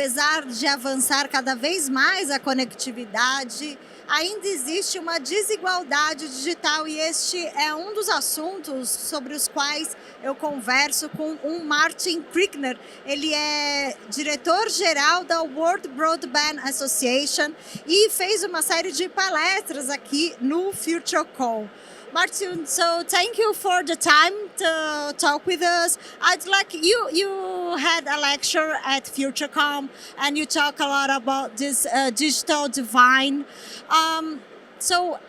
apesar de avançar cada vez mais a conectividade, ainda existe uma desigualdade digital e este é um dos assuntos sobre os quais eu converso com o Martin Creaner. Ele é diretor-geral da World Broadband Association e fez uma série de palestras aqui no Futurecom. Martin, so thank you for the time to talk with us. I'd like you had a lecture at Futurecom and you talk a lot about this digital divide. So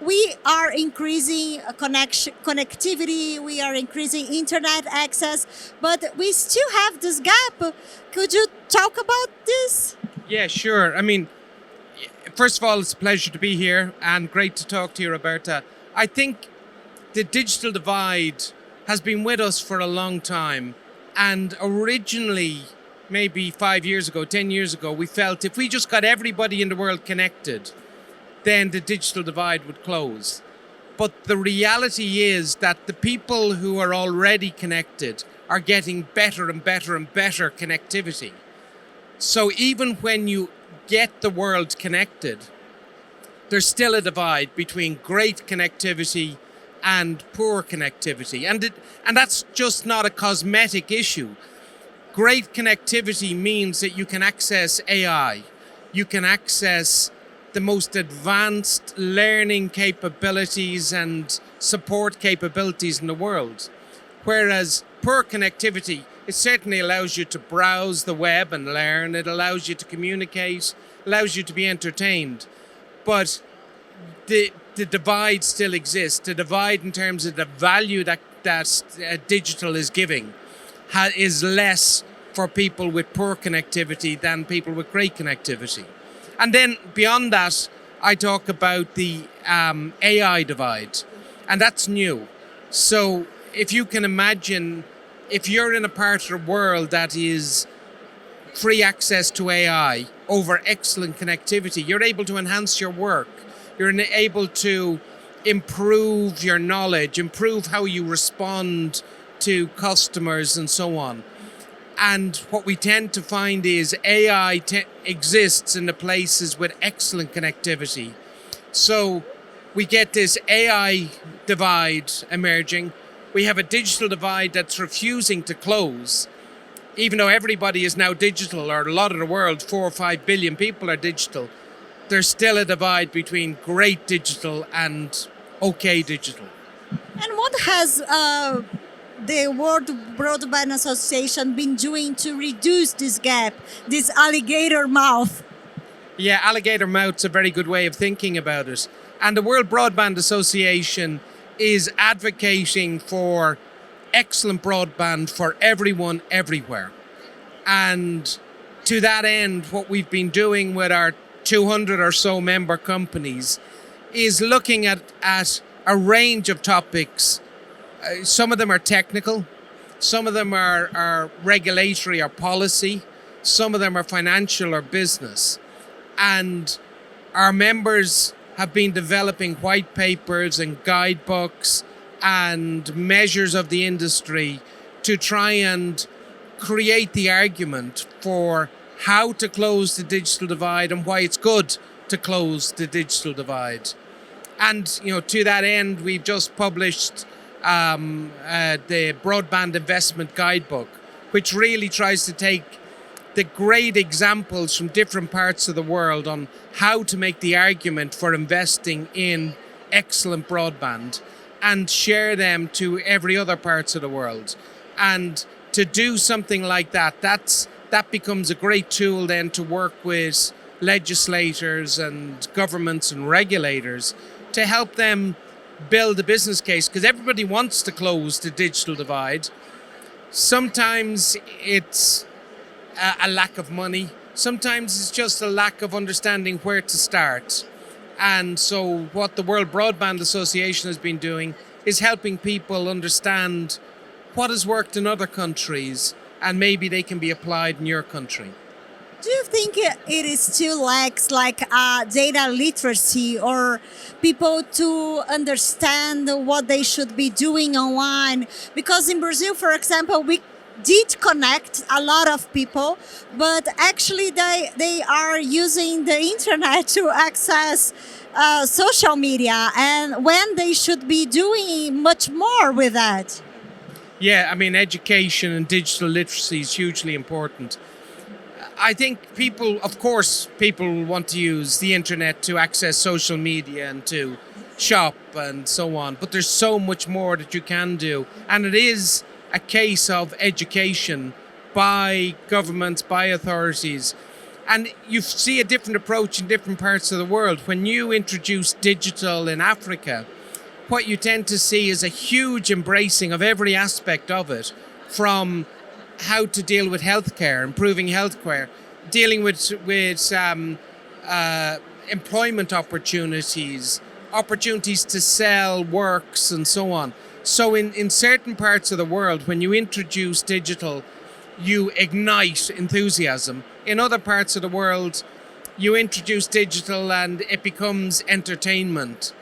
we are increasing connectivity, we are increasing internet access, but we still have this gap. Could you talk about this? Yeah, sure. I mean, first of all, it's a pleasure to be here and great to talk to you, Roberta. I think the digital divide has been with us for a long time. And originally, maybe 5 years ago, 10 years ago, we felt if we just got everybody in the world connected, then the digital divide would close. But the reality is that the people who are already connected are getting better and better and better connectivity. So even when you get the world connected, there's still a divide between great connectivity and poor connectivity. And that's just not a cosmetic issue. Great connectivity means that you can access AI. You can access the most advanced learning capabilities and support capabilities in the world. Whereas poor connectivity, it certainly allows you to browse the web and learn. It allows you to communicate, allows you to be entertained. But the divide still exists. The divide in terms of the value that digital is giving is less for people with poor connectivity than people with great connectivity. And then beyond that, I talk about the AI divide, and that's new. So if you can imagine, if you're in a part of the world that is free access to AI over excellent connectivity, you're able to enhance your work. You're able to improve your knowledge, improve how you respond to customers and so on. And what we tend to find is AI exists in the places with excellent connectivity. So we get this AI divide emerging. We have a digital divide that's refusing to close. Even though everybody is now digital, or a lot of the world, 4 or 5 billion people are digital, there's still a divide between great digital and okay digital. And what has the World Broadband Association been doing to reduce this gap, this alligator mouth? Yeah, alligator mouth's a very good way of thinking about it. And the World Broadband Association is advocating for excellent broadband for everyone, everywhere. And to that end, what we've been doing with our 200 or so member companies is looking at a range of topics. Some of them are technical, some of them are regulatory or policy, some of them are financial or business. And our members have been developing white papers and guidebooks and measures of the industry to try and create the argument for how to close the digital divide and why it's good to close the digital divide. And to that end, we've just published the Broadband Investment Guidebook, which really tries to take the great examples from different parts of the world on how to make the argument for investing in excellent broadband and share them to every other parts of the world. And to do something like that, that becomes a great tool then to work with legislators and governments and regulators to help them build a business case, because everybody wants to close the digital divide. Sometimes it's a lack of money. Sometimes it's just a lack of understanding where to start. And so what the World Broadband Association has been doing is helping people understand what has worked in other countries and maybe they can be applied in your country. Do you think it still lacks like data literacy or people to understand what they should be doing online? Because in Brazil, for example, did connect a lot of people, but actually they are using the internet to access social media, and when they should be doing much more with that. Yeah, I mean, education and digital literacy is hugely important. I think people want to use the internet to access social media and to shop and so on, but there's so much more that you can do. And it is a case of education by governments, by authorities. And you see a different approach in different parts of the world. When you introduce digital in Africa, what you tend to see is a huge embracing of every aspect of it, from how to deal with healthcare, improving healthcare, dealing with employment opportunities, opportunities to sell works and so on. So in certain parts of the world, when you introduce digital, you ignite enthusiasm. In other parts of the world, you introduce digital and it becomes entertainment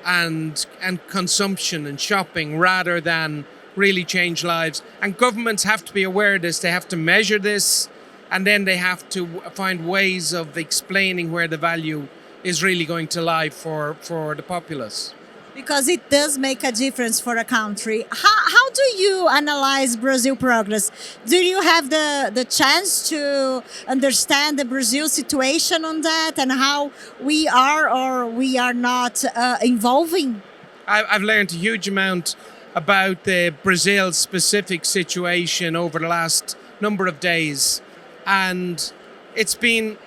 and consumption and shopping rather than really change lives. And governments have to be aware of this. They have to measure this, and then they have to find ways of explaining where the value is really going to lie for the populace. Because it does make a difference for a country. How do you analyze Brazil progress? Do you have the chance to understand the Brazil situation on that and how we are or we are not evolving? I've learned a huge amount about the Brazil specific situation over the last number of days. And it's been,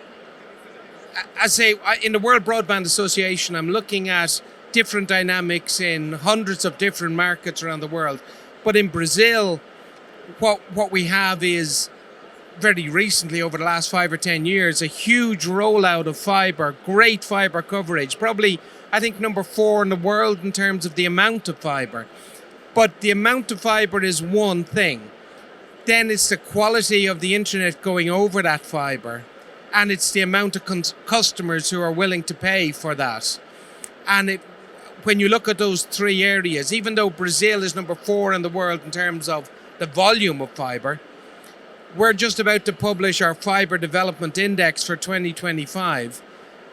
I say, in the World Broadband Association, I'm looking at different dynamics in hundreds of different markets around the world. But in Brazil, what we have is very recently, over the last 5 or 10 years, a huge rollout of fiber, great fiber coverage, probably, I think, number 4 in the world in terms of the amount of fiber. But the amount of fiber is one thing. Then it's the quality of the internet going over that fiber, and it's the amount of customers who are willing to pay for that. And when you look at those 3 areas, even though Brazil is number 4 in the world in terms of the volume of fiber, we're just about to publish our Fiber Development Index for 2025,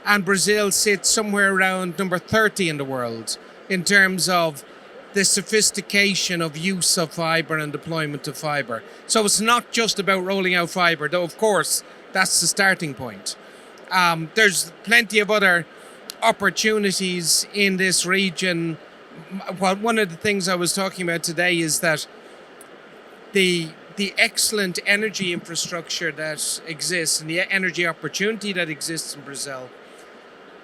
and Brazil sits somewhere around number 30 in the world in terms of the sophistication of use of fiber and deployment of fiber. So it's not just about rolling out fiber, though of course that's the starting point. There's plenty of other opportunities in this region. Well, one of the things I was talking about today is that the excellent energy infrastructure that exists and the energy opportunity that exists in Brazil,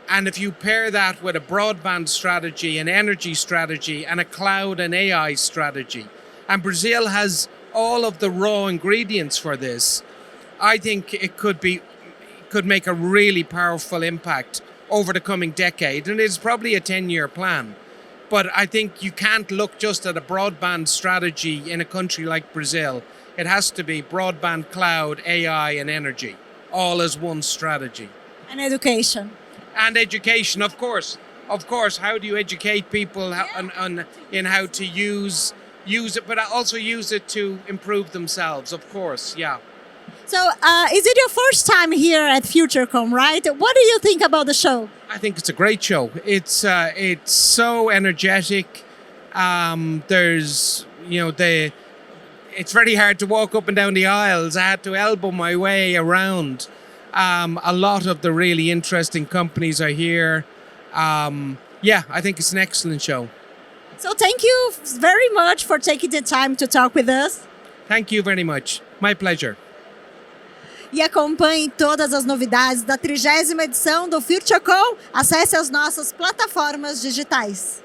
and if you pair that with a broadband strategy, an energy strategy, and a cloud and AI strategy, and Brazil has all of the raw ingredients for this, I think it could make a really powerful impact over the coming decade. And it's probably a 10-year plan. But I think you can't look just at a broadband strategy in a country like Brazil. It has to be broadband, cloud, AI, and energy, all as one strategy. And education. And education, of course. Of course, how do you educate people in how to use it, but also use it to improve themselves, of course, yeah. So is it your first time here at Futurecom, right? What do you think about the show? I think it's a great show. It's so energetic. There's, it's very hard to walk up and down the aisles. I had to elbow my way around. A lot of the really interesting companies are here. I think it's an excellent show. So thank you very much for taking the time to talk with us. Thank you very much. My pleasure. E acompanhe todas as novidades da 30ª edição do Futurecom. Acesse as nossas plataformas digitais.